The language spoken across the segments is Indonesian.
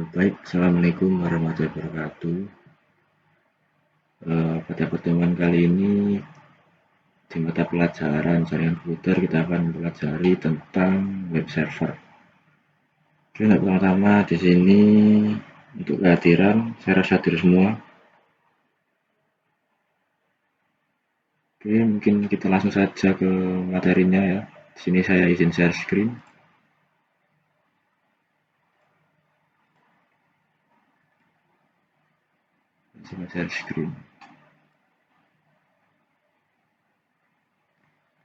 Baik, Assalamualaikum warahmatullahi wabarakatuh. Pada pertemuan kali ini di mata pelajaran jaringan komputer kita akan mempelajari tentang web server. Oke, untuk pertama di sini untuk kehadiran saya rasa hadir semua. Oke, mungkin kita langsung saja ke materinya ya. Di sini saya izin share screen. Share screen.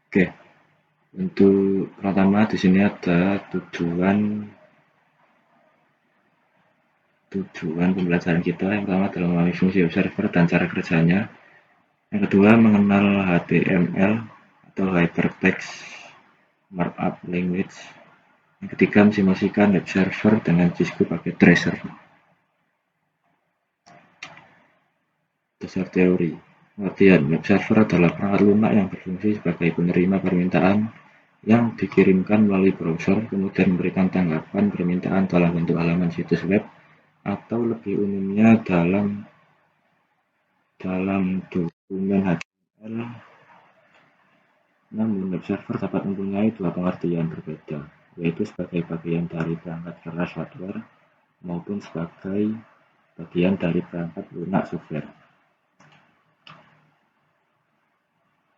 Oke, untuk pertama di sini ada tujuan pembelajaran kita. Yang pertama adalah memahami fungsi web server dan cara kerjanya. Yang kedua, mengenal HTML atau Hypertext Markup Language. Yang ketiga, mensimulasikan web server dengan Cisco pakai Tracer. Dasar teori. Pengertian, web server adalah perangkat lunak yang berfungsi sebagai penerima permintaan yang dikirimkan melalui browser, kemudian memberikan tanggapan permintaan dalam bentuk halaman situs web atau lebih umumnya dalam dokumen HTML. Namun, web server dapat mempunyai dua pengertian berbeda, yaitu sebagai bagian dari perangkat keras hardware maupun sebagai bagian dari perangkat lunak software.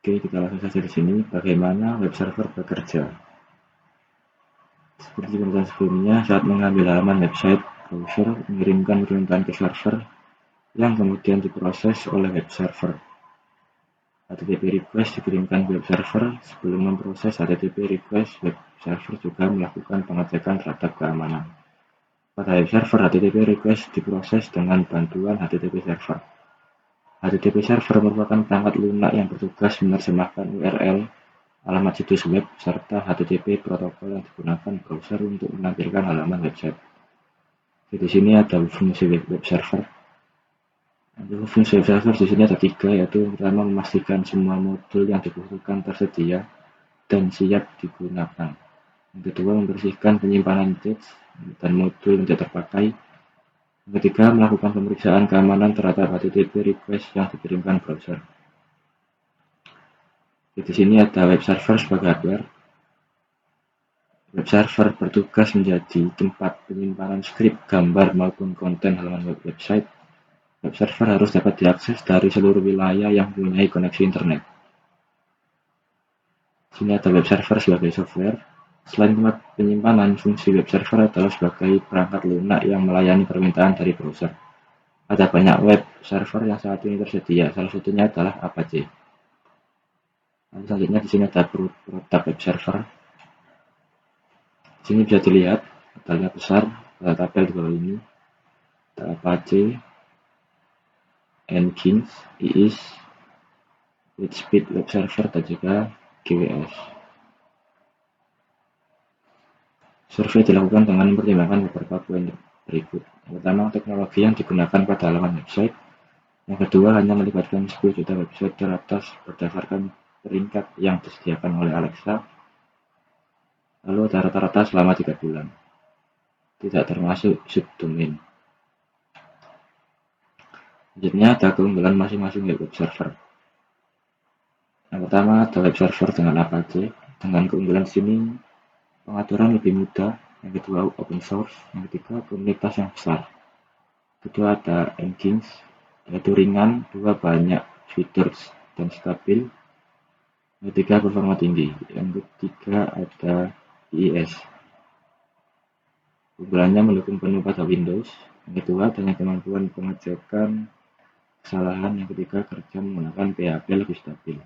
Oke, kita langsung saja di sini bagaimana web server bekerja. Seperti penjelasan sebelumnya, saat mengambil halaman website, browser mengirimkan permintaan ke server yang kemudian diproses oleh web server. HTTP request dikirimkan ke web server. Sebelum memproses HTTP request, web server juga melakukan pengecekan terhadap keamanan. Pada web server, HTTP request diproses dengan bantuan HTTP server. HTTP server merupakan perangkat lunak yang bertugas menerjemahkan URL, alamat situs web, serta HTTP protokol yang digunakan browser untuk menampilkan halaman website. Di sini ada fungsi web server. Fungsi web server di sini ada tiga, yaitu yang pertama memastikan semua modul yang dibutuhkan tersedia dan siap digunakan. Yang kedua, membersihkan penyimpanan cache dan modul yang tidak terpakai. Yang ketiga, melakukan pemeriksaan keamanan terhadap HTTP request yang dikirimkan browser. Di sini ada web server sebagai hardware. Web server bertugas menjadi tempat penyimpanan skrip, gambar maupun konten halaman website. Web server harus dapat diakses dari seluruh wilayah yang mempunyai koneksi internet. Di sini ada web server sebagai software. Selain tempat penyimpanan, fungsi web server adalah sebagai perangkat lunak yang melayani permintaan dari browser. Ada banyak web server yang saat ini tersedia, salah satunya adalah Apache. Selanjutnya di sini ada produk web server. Di sini bisa dilihat detailnya besar pada tabel di bawah ini. Ada Apache, Nginx, IIS, Lightspeed web server dan juga GWS. Survei dilakukan dengan mempertimbangkan beberapa poin berikut. Yang pertama, teknologi yang digunakan pada halaman website. Yang kedua, hanya melibatkan 10 juta website teratas berdasarkan peringkat yang disediakan oleh Alexa. Lalu ada rata-rata selama 3 bulan. Tidak termasuk subdomain. Selanjutnya ada keunggulan masing-masing web server. Yang pertama ada web server dengan Apache. Dengan keunggulan sini pengaturan lebih mudah. Yang kedua open source. Yang ketiga komunitas yang besar. Kedua ada Nginx, yaitu ringan. Dua banyak fitur dan stabil. Yang ketiga performa tinggi. Yang ketiga ada IIS. Keunggulannya mendukung penuh pada Windows. Yang kedua adanya kemampuan pengecekan kesalahan. Yang ketiga kerja menggunakan PHP lebih stabil.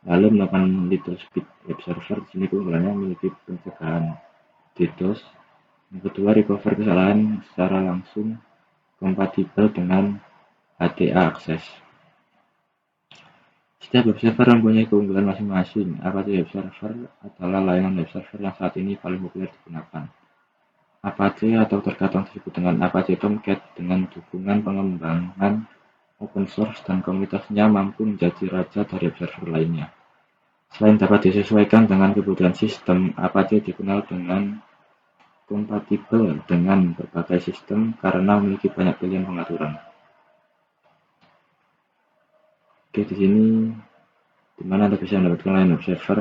Lalu melakukan Little Speed web server. Di sini keunggulannya memiliki pencegahan DDoS. Yang kedua recover kesalahan secara langsung, kompatibel dengan HTA akses. Setiap web server mempunyai keunggulan masing-masing. Apache web server adalah layanan web server yang saat ini paling populer digunakan. Apache atau terkadang disebut dengan Apache Tomcat dengan dukungan pengembangan open source dan komunitasnya mampu menjadi raja dari web server lainnya. Selain dapat disesuaikan dengan kebutuhan sistem, Apache dikenal dengan kompatibel dengan berbagai sistem karena memiliki banyak pilihan pengaturan. Oke, di sini dimana Anda bisa mendapatkan layanan web server.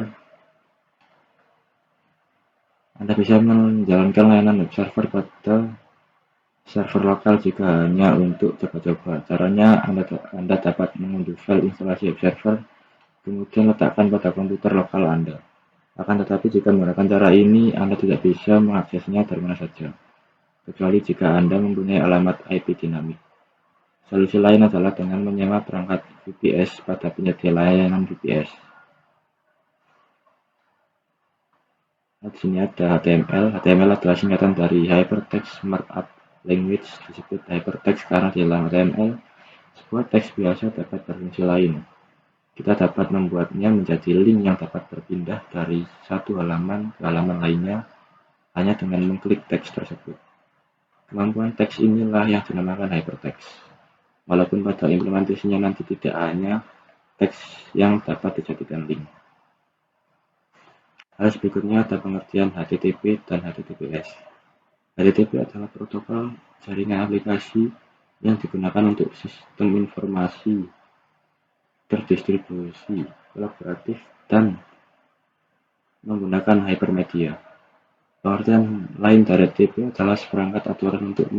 Anda bisa menjalankan layanan web server pada server lokal jika hanya untuk coba-coba. Caranya Anda dapat mengunduh file instalasi web server, kemudian letakkan pada komputer lokal Anda. Akan tetapi jika menggunakan cara ini, Anda tidak bisa mengaksesnya dari mana saja, kecuali jika Anda mempunyai alamat IP dinamik. Solusi lain adalah dengan menyewa perangkat VPS pada penyedia layanan VPS. Nah, di sini ada HTML. HTML adalah singkatan dari Hypertext Markup Language. Disebut hypertext karena di dalam HTML, sebuah teks biasa dapat berfungsi lain. Kita dapat membuatnya menjadi link yang dapat berpindah dari satu halaman ke halaman lainnya hanya dengan mengklik teks tersebut. Kemampuan teks inilah yang dinamakan hypertext. Walaupun pada implementasinya nanti tidak hanya teks yang dapat dijadikan link. Hal berikutnya ada pengertian HTTP dan HTTPS. HTTP adalah protokol jaringan aplikasi yang digunakan untuk sistem informasi terdistribusi, kolaboratif, dan menggunakan hypermedia. Pengertian lain dari HTTP adalah seperangkat aturan untuk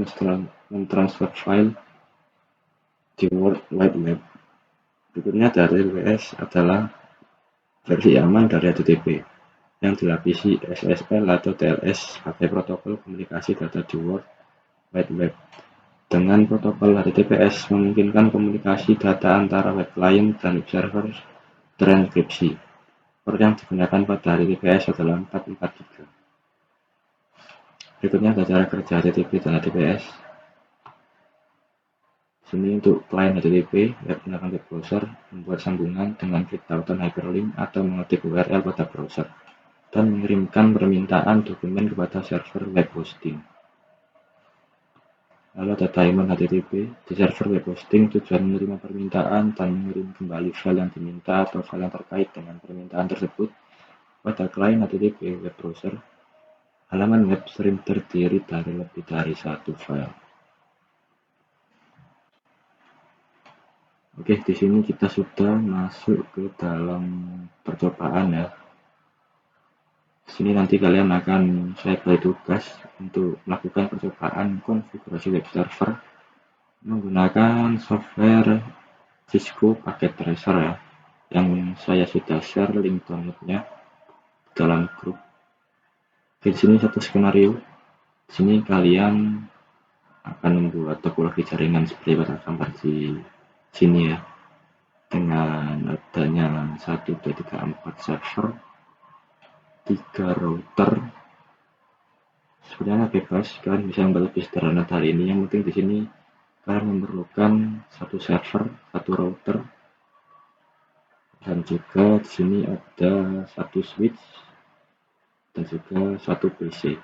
mentransfer file di World Wide Web. Berikutnya dari HTTPS adalah versi aman dari HTTP yang dilapisi SSL atau TLS sebagai protokol komunikasi data di World Wide Web. Dengan protokol HTTPS memungkinkan komunikasi data antara web client dan web server terenkripsi. Port yang digunakan pada HTTPS adalah 443. Berikutnya ada cara kerja HTTP dan HTTPS. Sini untuk klien HTTP, web menggunakan web browser, membuat sambungan dengan klik tautan hyperlink atau mengetik URL pada browser, dan mengirimkan permintaan dokumen kepada server web hosting. Lalu ada daemon HTTP. Di server web hosting, tujuan menerima permintaan dan mengirim kembali file yang diminta atau file yang terkait dengan permintaan tersebut pada klien HTTP web browser. Halaman web sering terdiri dari lebih dari satu file. Oke, di sini kita sudah masuk ke dalam percobaan ya. Di sini nanti kalian akan saya beri tugas untuk melakukan percobaan konfigurasi web server menggunakan software Cisco Packet Tracer ya, yang saya sudah share link downloadnya dalam grup. Oke, di sini satu skenario. Di sini kalian akan membuat topologi jaringan seperti pada gambar di sini ya, dengan adanya 1, 2, 3, 4 server, 3 router. Sebenarnya bebas, kalian bisa membuat lebih sederhana dari ini. Yang penting di sini kalian memerlukan satu server, satu router, dan juga di sini ada satu switch dan juga satu PC.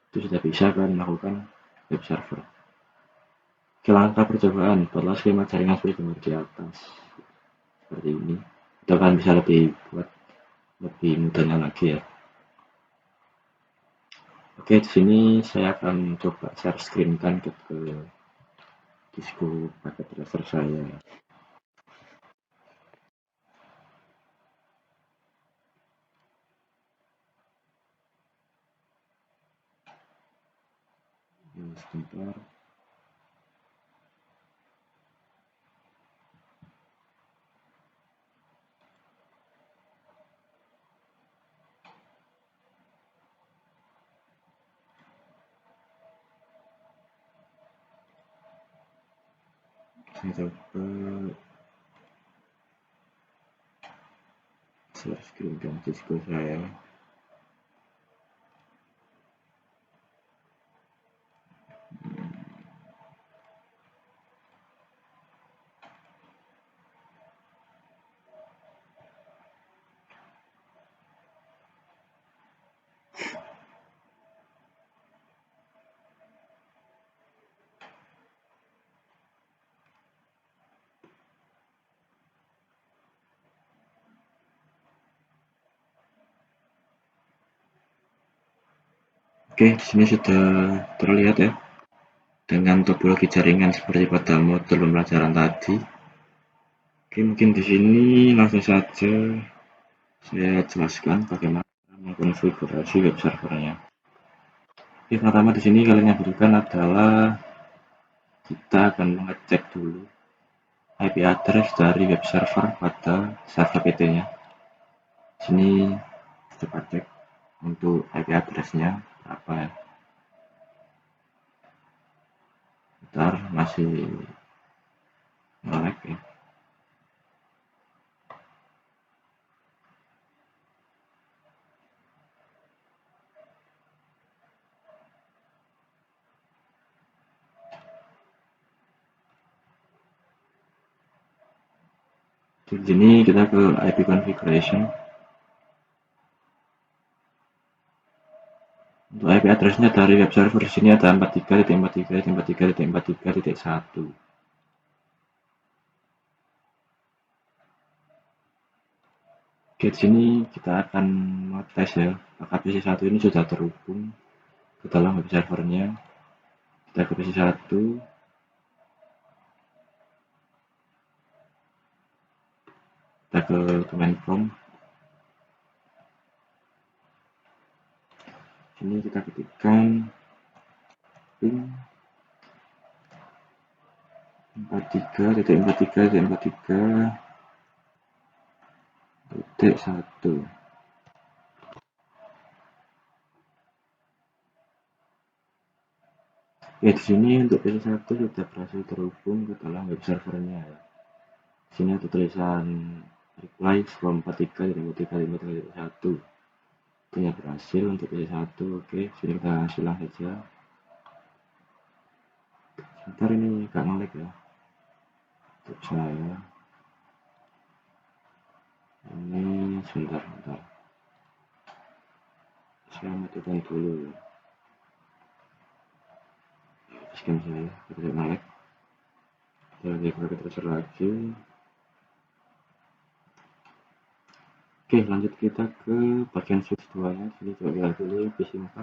Itu sudah bisa kalian melakukan web server. Ke langkah percobaan, buatlah skema jaringan seperti gambar di atas seperti ini. Itu kan bisa buat lebih mudahnya lagi ya. Oke, di sini saya akan coba share screen kan ke Cisco Packet Tracer saya. Sebentar. Saya coba share screen kan Cisco saya. Oke, di sini sudah terlihat ya dengan topologi jaringan seperti pada modul pembelajaran tadi. Oke, mungkin di sini langsung saja saya jelaskan bagaimana mengkonfigurasi web servernya. Oke, pertama di sini kalian yang butuhkan adalah kita akan mengecek dulu IP address dari web server pada server PT-nya. Sini coba cek untuk IP address-nya berapa ya. Ntar masih nge-lag ya. Di sini kita ke IP configuration. Untuk IP address-nya dari web server di sini ada 43.43.43.43.1. Oke, di sini kita akan tes ya, apakah PC1 ini sudah terhubung ke dalam web servernya. Kita ke PC1, kita ke command prompt. Sini kita ketikkan ping 43.43.43.1. Ya, di sini untuk PC1 sudah berhasil terhubung ke dalam web servernya ya. Di sini ada tulisan reply from 43.43.43.1. Itu berhasil untuk PC1. Oke, sini kita ulang saja. Sebentar, ini agak ngelag ya untuk saya. Ini sebentar, saya matikan dulu ya. Scan saya, kita ngelag. Jadi kita terus lagi. Oke, lanjut kita ke bagian switch 2 nya. Sini coba lihat dulu PC4.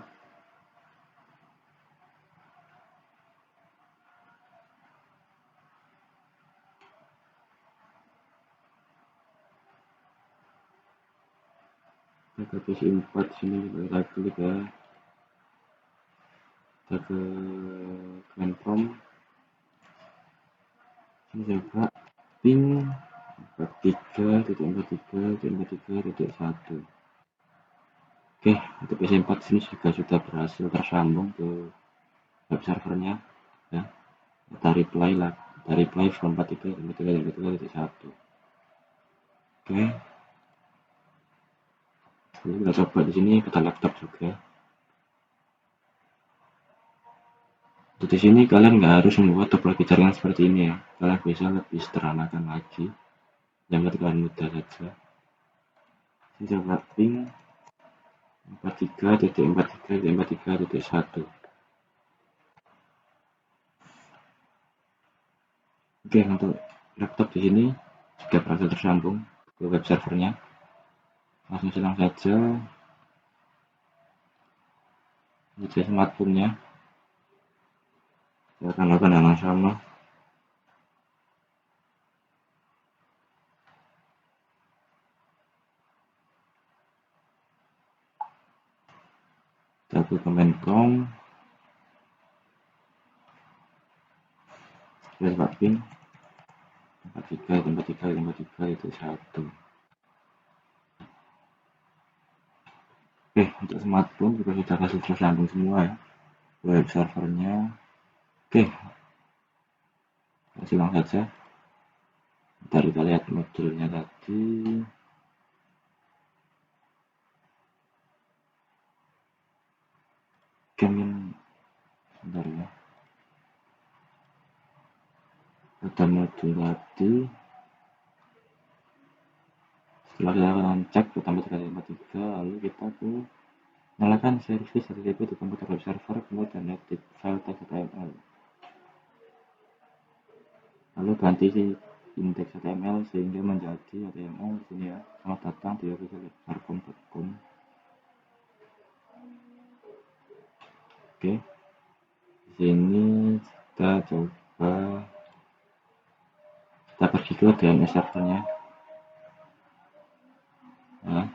Kita ke PC4 sini kita klik ya. Kita ke command prompt. Ini coba ping 43.43.43.1. Oke, untuk PC4 sini sudah berhasil tersambung ke web servernya ya. Kita reply lah, kita reply from 43.43.43.1. Oke, jadi kita coba di sini pada laptop juga. Untuk di sini kalian nggak harus membuat topologi jaringan seperti ini ya, kalian bisa lebih sederhanakan lagi, yang penting kalian mudah saja. Ini coba ping 43.43.43.1. Oke, untuk laptop di sini sudah berhasil tersambung ke web servernya. Langsung silang saja di smartphone-nya. Saya akan lakukan hal yang sama. Kita ke command prompt. Kita coba pin 43.43.43.1. Oke, untuk smartphone juga sudah hasil tersambung semua ya, web servernya. Oke, kita silang saja. Ntar kita lihat modulnya tadi. Kemin, sebentar ya. Ada modul tadi. Setelah kita akan cek pertama 353, lalu kita ke nyalakan service HTTP di komputer web server, kemudian edit file text HTML. Lalu ganti indeks HTML sehingga menjadi HTML di sini ya. Selamat datang di official.sarkom.com. Oke, di sini kita coba kita pergi ke DNS servernya. Nah,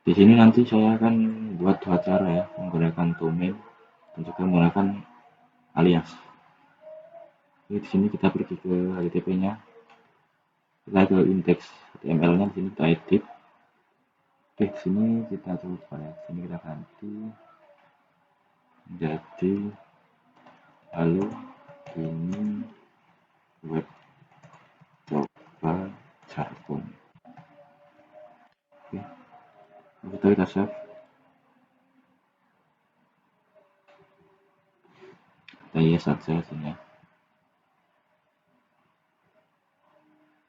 di sini nanti saya akan buat dua cara ya, menggunakan domain dan juga menggunakan alias. Oke, di sini kita pergi ke HTTP-nya, kita ke index HTML-nya, di sini kita edit. Oke, di sini kita coba ya, di sini kita ganti menjadi halo ini web coba jargon. Oke, kita save. Kita yes saja sini.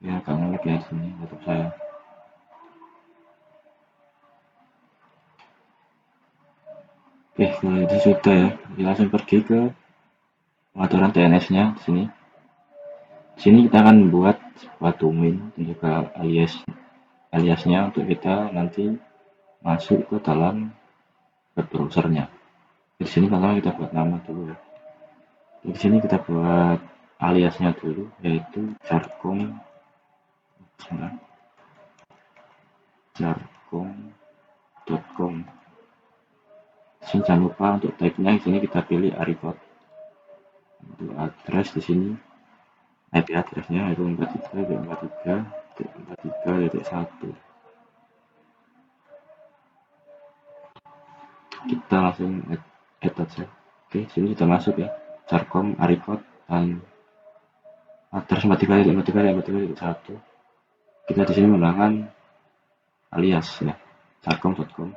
Ya, agak ngelag ya sini laptop saya. Oke, kalau itu sudah ya, kita langsung pergi ke pengaturan DNS-nya di sini. Di sini kita akan buat sebuah domain dan juga aliasnya untuk kita nanti masuk ke dalam web browsernya. Di sini pertama kita buat nama dulu ya. Di sini kita buat aliasnya dulu, yaitu jargon.com. Sini jangan lupa untuk tag-nya di sini kita pilih aricot. Untuk address di sini IP address-nya itu 43.43.43.1. Kita langsung add aja. Oke, sini sudah masuk ya. Jargon, aricot, dan address 43.43.1. Kita di sini menggunakan alias ya, jargon.com.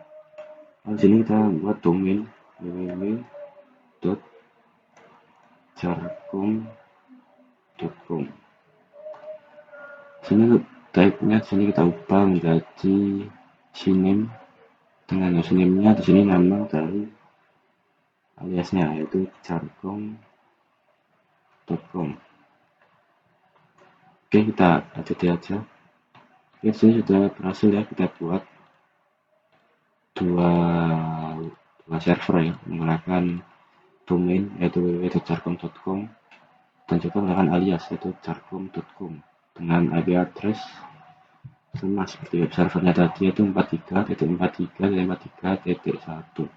Di sini kita buat domain www.jargon.com. Sini type-nya sini kita ubah menjadi username dengan username-nya di sini nama dari aliasnya yaitu jargon.com. Oke, kita edit aja. Oke, sini sudah berhasil ya, kita buat dua server ya, menggunakan domain yaitu www.jargon.com dan juga menggunakan alias yaitu jargon.com dengan IP address sama seperti web servernya tadi, yaitu 43.43.43.1.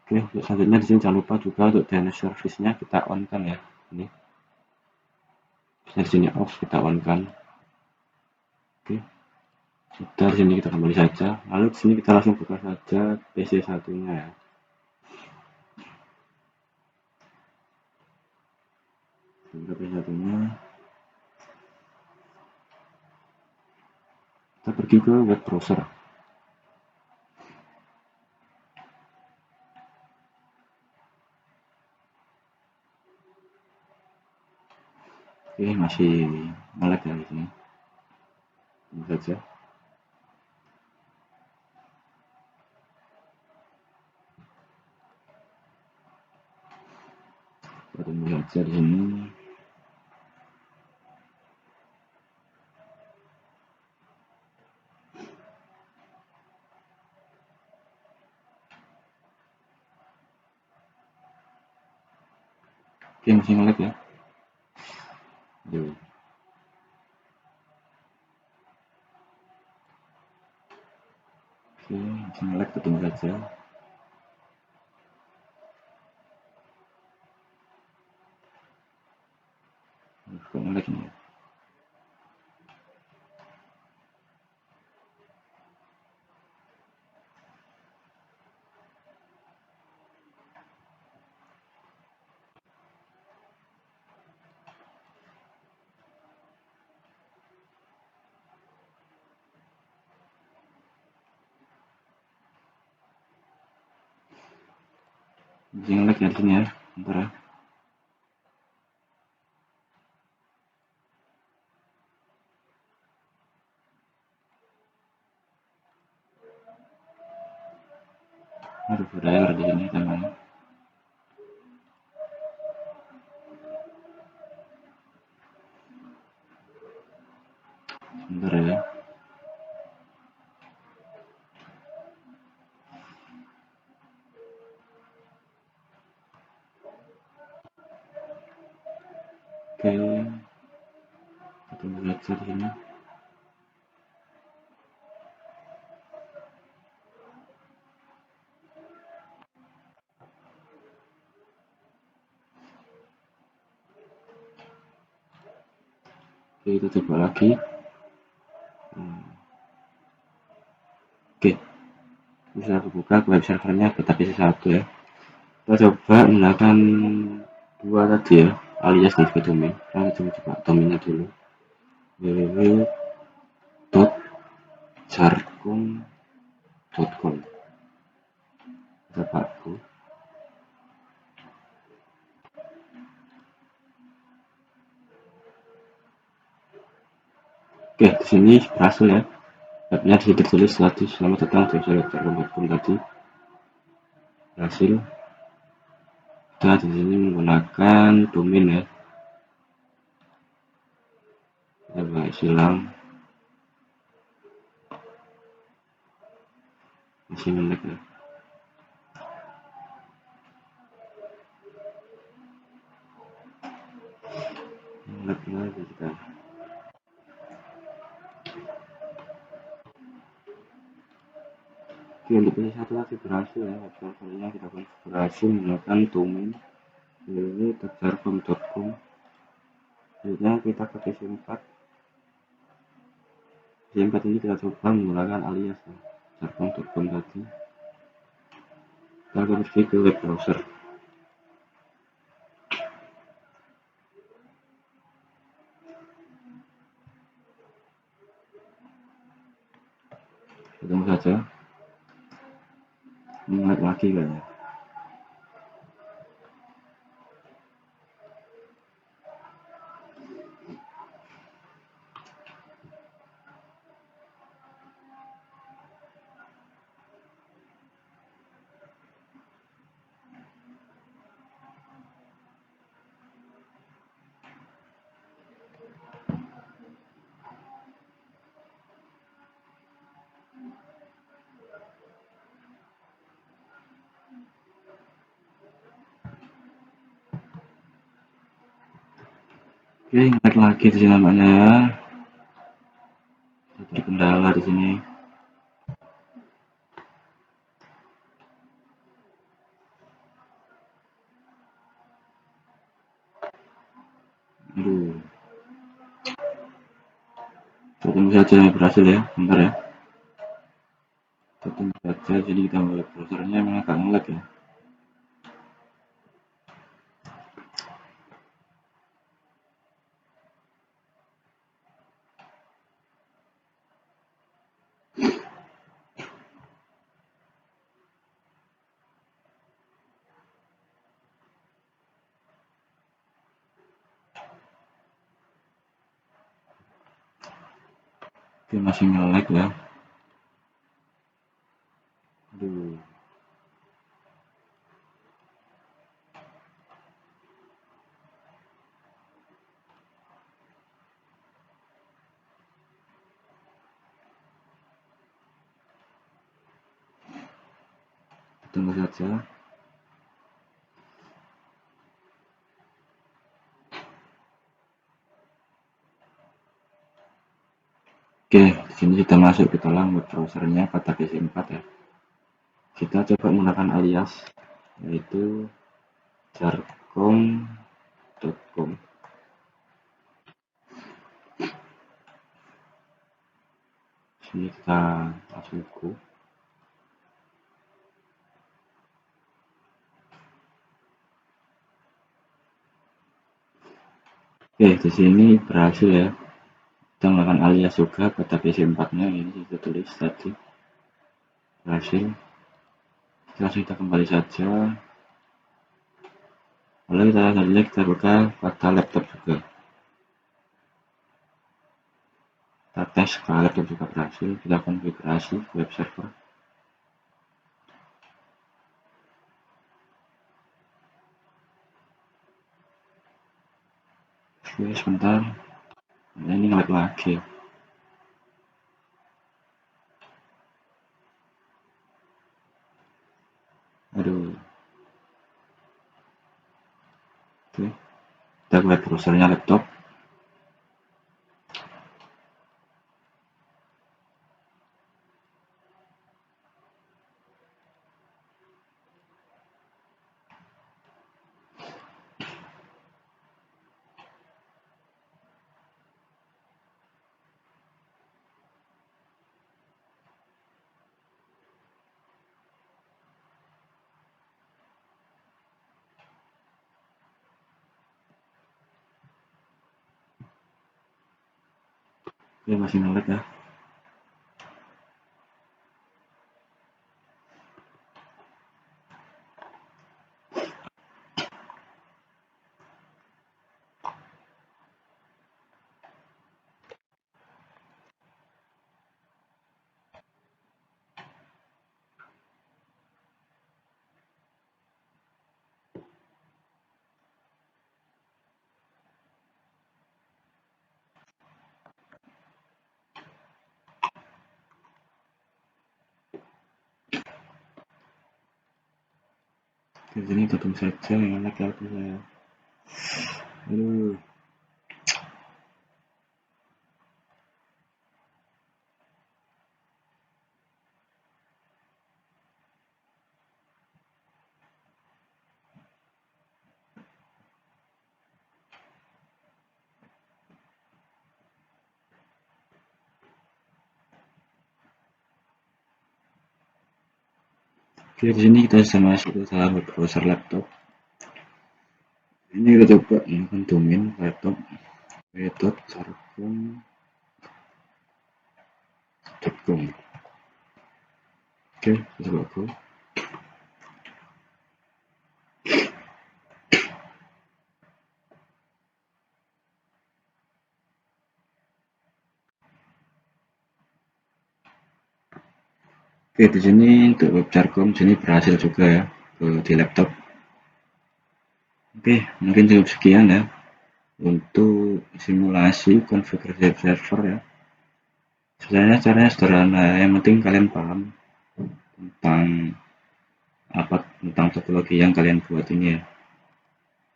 Oke, untuk selanjutnya di sini jangan lupa juga untuk DNS service-nya kita on kan ya. Ini di sini off, kita on kan. Oke, sudah, di sini kita kembali saja. Lalu di sini kita langsung buka saja PC satunya ya. Buka PC satunya. Kita pergi ke web browser. Oke, masih nge-lag ya di sini. Tunggu saja. Kita tunggu saja di sini. Oke, masih nge-lag ya. Yuk. Oke, masih nge-lag, kita tunggu saja. Kok nge-lag ini ya? Masih nge-lag ya di sini ya. Bentar ya. Aduh, udah error di sini teman. Bentar ya. Oke, kita lihat di sini. Oke, kita coba lagi. Oke, bisa buka web servernya PKPC 1 ya. Kita coba menggunakan dua tadi ya, alias dan juga domain. Kita coba domainnya dulu, www.jargon.com. Kita pakai. Oke, di sini berhasil ya. Webnya di sini tertulis tadi, selamat datang di website.com tadi. Berhasil. Kita di sini menggunakan domain ya. Coba silang. Masih menarik ya. Menarik lagi kita. Oke, untuk ini satu lagi berhasil ya, web servernya kita berhasil menggunakan domain www.jargon.com. Selanjutnya kita ke PC4. PC4 ini kita coba menggunakan alias ya, jargon.com tadi. Kita pergi ke web browser. Ketemu saja. Mulai lagi kayaknya. Oke, ingat lagi di sini namanya ya. Ada kendala di sini. Aduh. Ketemu saja berhasil ya, bentar ya. Ketemu saja, jadi kita web browsernya memang agak ngelag ya. Oke, masih nge-lag ya. Aduh. Tunggu saja. Oke, di sini kita masuk ke dalam web browsernya pada PC4 ya. Kita coba menggunakan alias, yaitu jargon.com. Sini kita langsung go. Oke, di sini berhasil ya. Kita menggunakan alias juga pada PC4-nya, ini kita tulis tadi. Berhasil. Langsung kita kembali saja. Lalu kita buka pada laptop juga. Kita tes ke laptop juga berhasil. Kita konfigurasi web server. Oke, sebentar. Nah, ini ngelag lagi. Aduh. Oke. Kita ke web browsernya laptop. Oke, masih nge-lag ya. Di sini tutup saja yang lag ya saya. Aduh. Oke, di sini kita sudah masuk ke dalam web browser laptop. Ini kita coba menggunakan domain laptop www.sarkom.com. Oke, kita coba go. Oke, di sini untuk web Sarkom sini berhasil juga ya di laptop. Oke, mungkin cukup sekian ya untuk simulasi konfigurasi server ya. Sebenarnya caranya sederhana, yang penting kalian paham tentang tentang topologi yang kalian buat ini ya.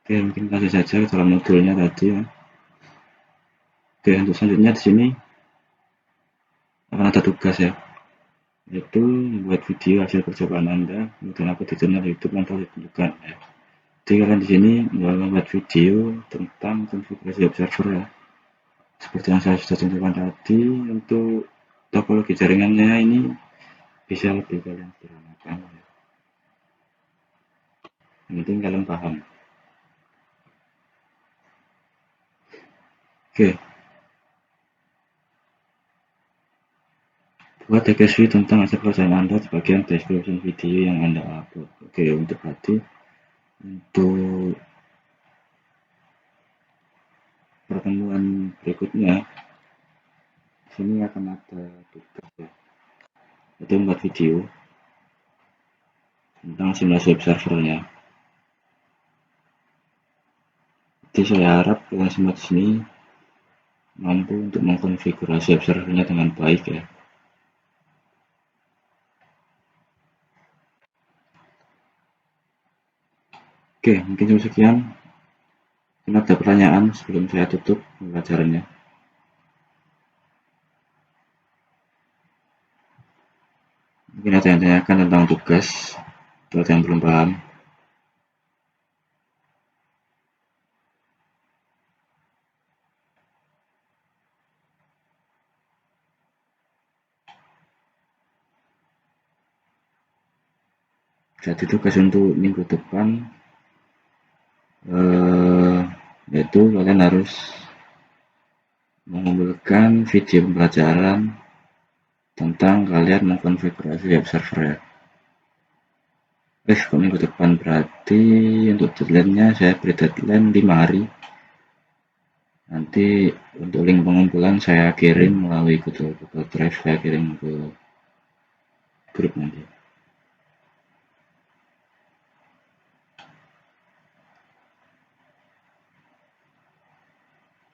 Oke, mungkin langsung saja ke dalam modulnya tadi ya. Oke, untuk selanjutnya di sini akan ada tugas ya, yaitu membuat video hasil percobaan Anda, kemudian upload di channel YouTube yang telah ditentukan ya. Jadi kalian di sini membuat video tentang konfigurasi web server ya. Seperti yang saya sudah contohkan tadi, untuk topologi jaringannya ini bisa lebih kalian sederhanakan ya. Yang penting kalian paham. Oke, buat deskripsi tentang hasil pekerjaan Anda di bagian deskripsi video yang Anda upload. Oke, untuk pertemuan berikutnya, sini akan ada tugas ya, itu membuat video tentang simulasi web servernya. Jadi saya harap kalian semua di sini mampu untuk mengkonfigurasi web servernya dengan baik ya. Oke, mungkin cukup sekian. Ada pertanyaan sebelum saya tutup pembelajarannya? Mungkin ada yang tanyakan tentang tugas, atau ada yang belum paham. Jadi tugas untuk minggu depan yaitu kalian harus mengumpulkan video pembelajaran tentang kalian mengkonfigurasi web server ya. Kok minggu depan, berarti untuk deadline-nya saya beri deadline 5 hari. Nanti untuk link pengumpulan saya kirim melalui Google Drive, saya kirim ke grup nanti.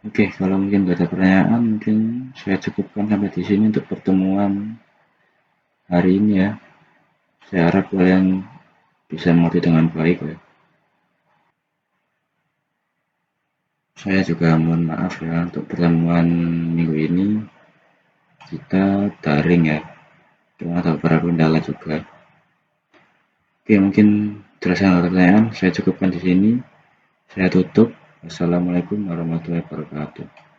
Oke, kalau mungkin gak ada pertanyaan, mungkin saya cukupkan sampai di sini untuk pertemuan hari ini ya. Saya harap kalian bisa mengerti dengan baik ya. Saya juga mohon maaf ya untuk pertemuan minggu ini kita daring ya, cuma ada beberapa kendala juga. Oke, mungkin jelasan pertanyaan saya cukupkan di sini. Saya tutup. Wassalamualaikum warahmatullahi wabarakatuh.